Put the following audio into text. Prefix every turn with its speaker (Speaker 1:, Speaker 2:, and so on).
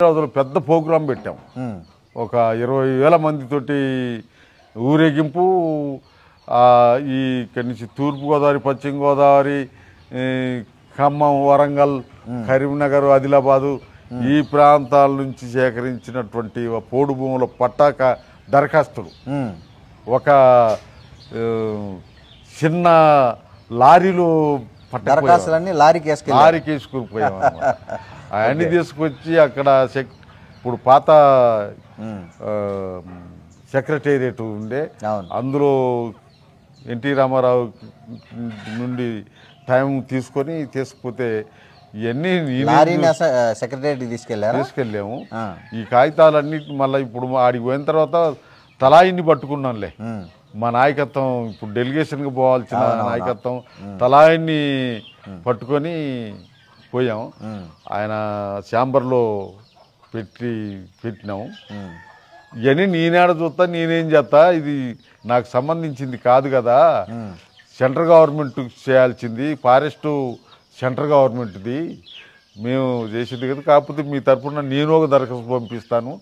Speaker 1: రోజులు పెద్ద ప్రోగ్రాం పెట్టాం. ఒక 20,000 మందితోటి ఊరేగింపు. ఈ ఇక్కడి నుంచి తూర్పుగోదావరి, పశ్చిమ గోదావరి, ఖమ్మం, వరంగల్, కరీంనగర్, ఆదిలాబాదు ఈ ప్రాంతాల నుంచి సేకరించినటువంటి పోడు భూముల పట్టాక దరఖాస్తులు ఒక చిన్న లారీలో
Speaker 2: దరఖాస్తులన్నీ లారీకి
Speaker 1: వేసుకుని పోయాం. అవన్నీ తీసుకొచ్చి అక్కడ ఇప్పుడు పాత సెక్రటేరియట్ ఉండే, అందులో ఎన్టీ రామారావు నుండి టైం తీసుకుపోతే ఇవన్నీ
Speaker 2: సెక్రటేరియట్
Speaker 1: తీసుకెళ్ళాము. ఈ కాగితాలన్నీ మళ్ళీ ఇప్పుడు ఆడికి పోయిన తర్వాత తలాయిని పట్టుకున్నాంలే. మా నాయకత్వం ఇప్పుడు డెలిగేషన్కి పోవాల్సిన నాయకత్వం తలాయిని పట్టుకొని పోయాం. ఆయన ఛాంబర్లో పెట్టినాము. ఇవన్నీ నేనేడ చూస్తా, నేనేం చేస్తా, ఇది నాకు సంబంధించింది కాదు కదా, సెంట్రల్ గవర్నమెంట్ చేయాల్సింది, ఫారెస్ట్ సెంట్రల్ గవర్నమెంట్ది, మేము చేసింది కదా. కాకపోతే మీ తరఫున నేను ఒక దరఖాస్తు పంపిస్తాను.